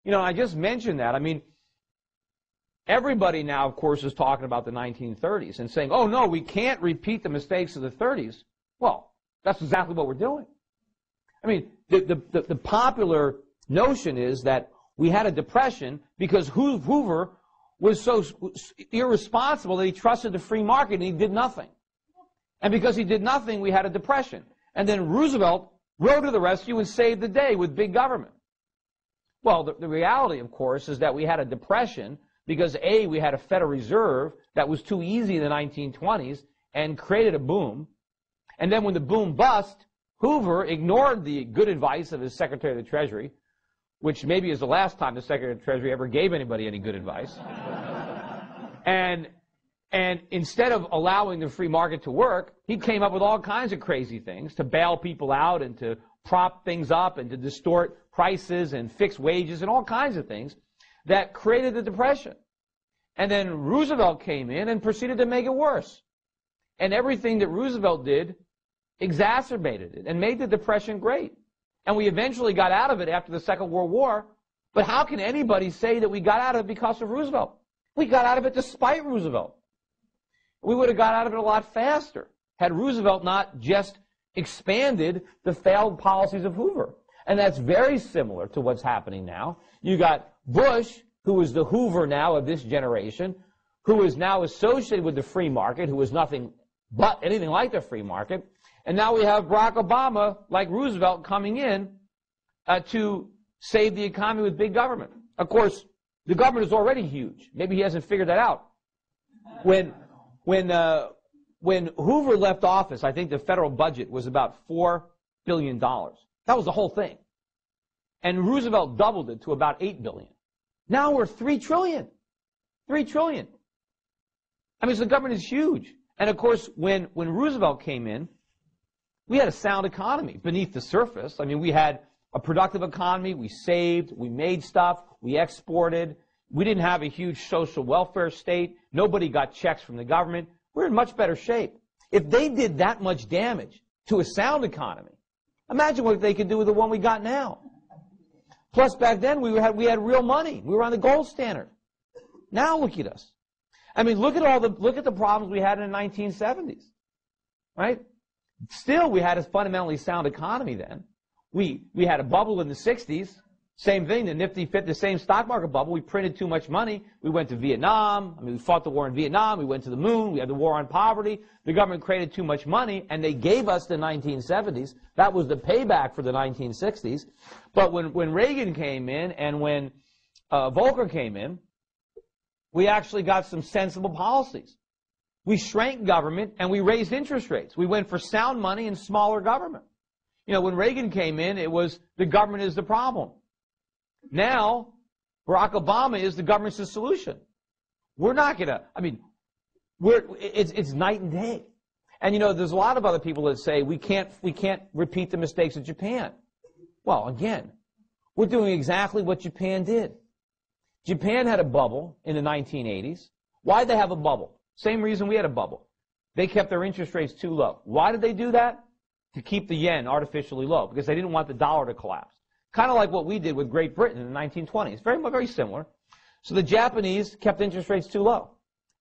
You know, I just mentioned that. I mean, everybody now, of course, is talking about the 1930s and saying, oh, no, we can't repeat the mistakes of the 30s. Well, that's exactly what we're doing. I mean, the popular notion is that we had a depression because Hoover was so irresponsible that he trusted the free market and he did nothing. And because he did nothing, we had a depression. And then Roosevelt rode to the rescue and saved the day with big government. Well, the reality, of course, is that we had a depression because, A, we had a Federal Reserve that was too easy in the 1920s and created a boom. And then when the boom bust, Hoover ignored the good advice of his Secretary of the Treasury, which maybe is the last time the Secretary of the Treasury ever gave anybody any good advice. And instead of allowing the free market to work, he came up with all kinds of crazy things to bail people out and to prop things up and to distort prices and fix wages and all kinds of things that created the Depression. And then Roosevelt came in and proceeded to make it worse. And everything that Roosevelt did exacerbated it and made the Depression great. And we eventually got out of it after the Second World War. But how can anybody say that we got out of it because of Roosevelt? We got out of it despite Roosevelt. We would have got out of it a lot faster had Roosevelt not just expanded the failed policies of Hoover. And that's very similar to what's happening now. You got Bush, who is the Hoover now of this generation, who is now associated with the free market, who is nothing but anything like the free market. And now we have Barack Obama, like Roosevelt, coming in to save the economy with big government. Of course, the government is already huge. Maybe he hasn't figured that out. When Hoover left office, I think the federal budget was about $4 billion. That was the whole thing. And Roosevelt doubled it to about $8 billion. Now we're $3 trillion. $3 trillion. I mean, so the government is huge. And of course, when Roosevelt came in, we had a sound economy beneath the surface. I mean, we had a productive economy. We saved. We made stuff. We exported. We didn't have a huge social welfare state. Nobody got checks from the government. We're in much better shape. If they did that much damage to a sound economy, imagine what they could do with the one we got now. Plus, back then, we had real money. We were on the gold standard. Now look at us. I mean, look at the problems we had in the 1970s, right? Still, we had a fundamentally sound economy then. We had a bubble in the 60s. Same thing, the Nifty fit the same stock market bubble. We printed too much money. We went to Vietnam. I mean, we fought the war in Vietnam. We went to the moon. We had the war on poverty. The government created too much money, and they gave us the 1970s. That was the payback for the 1960s. But when Reagan came in and when Volcker came in, we actually got some sensible policies. We shrank government, and we raised interest rates. We went for sound money and smaller government. You know, when Reagan came in, it was the government is the problem. Now, Barack Obama is the government's the solution. We're not going to, I mean, it's night and day. And, you know, there's a lot of other people that say we can't repeat the mistakes of Japan. Well, again, we're doing exactly what Japan did. Japan had a bubble in the 1980s. Why'd they have a bubble? Same reason we had a bubble. They kept their interest rates too low. Why did they do that? To keep the yen artificially low, because they didn't want the dollar to collapse. Kind of like what we did with Great Britain in the 1920s. Very similar. So the Japanese kept interest rates too low.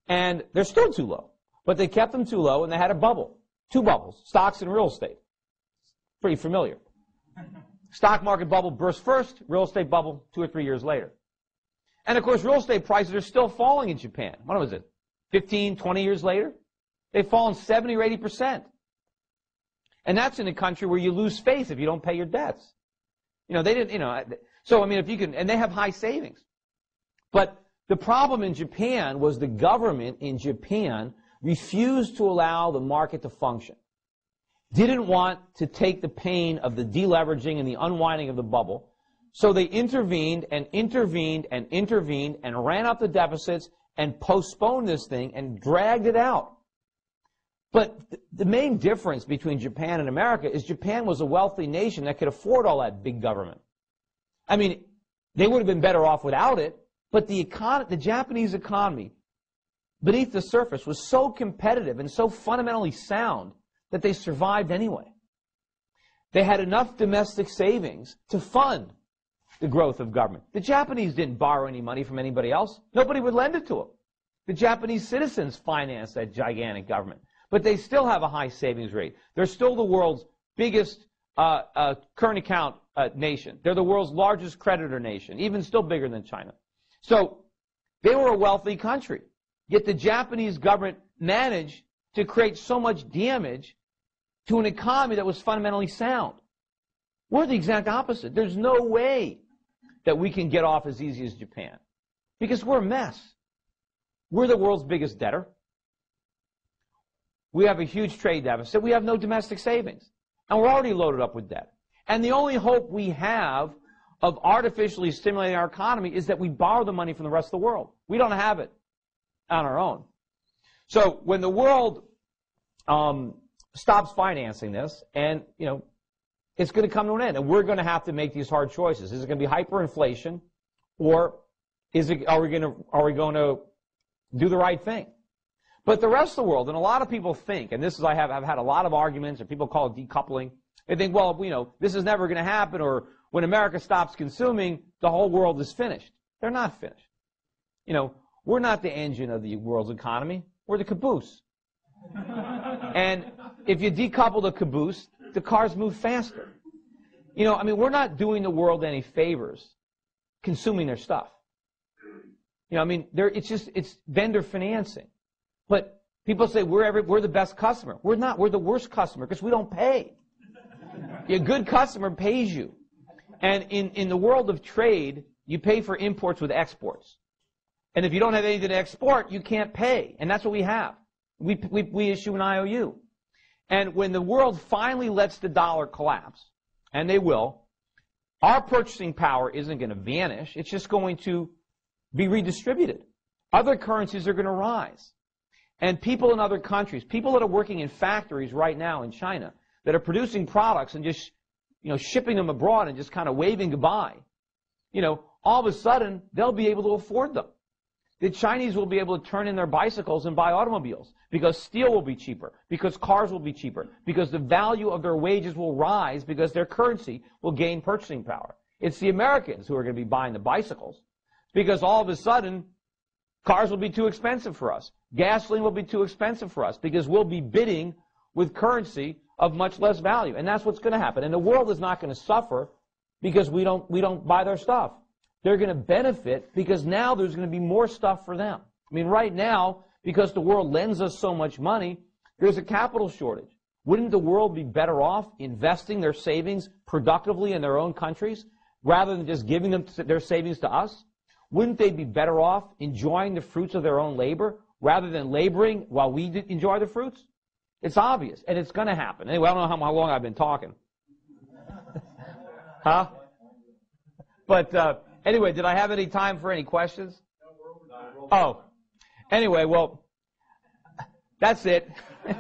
And they're still too low. But they kept them too low, and they had a bubble. Two bubbles, stocks and real estate. Pretty familiar. Stock market bubble burst first, real estate bubble 2 or 3 years later. And of course, real estate prices are still falling in Japan. What was it? 15, 20 years later? They've fallen 70 or 80%. And that's in a country where you lose face if you don't pay your debts. You know, they didn't, you know, so I mean, if you can, and they have high savings. But the problem in Japan was the government in Japan refused to allow the market to function. Didn't want to take the pain of the deleveraging and the unwinding of the bubble. So they intervened and intervened and intervened and ran up the deficits and postponed this thing and dragged it out. But the main difference between Japan and America is Japan was a wealthy nation that could afford all that big government. I mean, they would have been better off without it, but the Japanese economy, beneath the surface, was so competitive and so fundamentally sound that they survived anyway. They had enough domestic savings to fund the growth of government. The Japanese didn't borrow any money from anybody else. Nobody would lend it to them. The Japanese citizens financed that gigantic government. But they still have a high savings rate. They're still the world's biggest current account nation. They're the world's largest creditor nation, even still bigger than China. So they were a wealthy country. Yet the Japanese government managed to create so much damage to an economy that was fundamentally sound. We're the exact opposite. There's no way that we can get off as easy as Japan because we're a mess. We're the world's biggest debtor. We have a huge trade deficit. We have no domestic savings. And we're already loaded up with debt. And the only hope we have of artificially stimulating our economy is that we borrow the money from the rest of the world. We don't have it on our own. So when the world stops financing this, and it's going to come to an end, and we're going to have to make these hard choices. Is it going to be hyperinflation, or are we going to do the right thing? But the rest of the world, and a lot of people think, and this is I've had a lot of arguments, and people call it decoupling. They think, well, this is never going to happen, or when America stops consuming, the whole world is finished. They're not finished. We're not the engine of the world's economy. We're the caboose. And if you decouple the caboose, the cars move faster. We're not doing the world any favors consuming their stuff. It's vendor financing. But people say we're the best customer. We're not. We're the worst customer because we don't pay. A good customer pays you. And in the world of trade, you pay for imports with exports. And if you don't have anything to export, you can't pay. And that's what we have. We issue an IOU. And when the world finally lets the dollar collapse, and they will, our purchasing power isn't going to vanish. It's just going to be redistributed. Other currencies are going to rise. And people in other countries, people that are working in factories right now in China, that are producing products and just, shipping them abroad and just kind of waving goodbye, all of a sudden, they'll be able to afford them. The Chinese will be able to turn in their bicycles and buy automobiles because steel will be cheaper, because cars will be cheaper, because the value of their wages will rise because their currency will gain purchasing power. It's the Americans who are going to be buying the bicycles because all of a sudden, cars will be too expensive for us. Gasoline will be too expensive for us because we'll be bidding with currency of much less value. And that's what's going to happen. And the world is not going to suffer because we don't buy their stuff. They're going to benefit because now there's going to be more stuff for them. Right now, because the world lends us so much money, there's a capital shortage. Wouldn't the world be better off investing their savings productively in their own countries rather than just giving them their savings to us? Wouldn't they be better off enjoying the fruits of their own labor rather than laboring while we enjoy the fruits? It's obvious, and it's going to happen. Anyway, I don't know how long I've been talking. Huh? But anyway, did I have any time for any questions? Oh. Anyway, well, that's it. And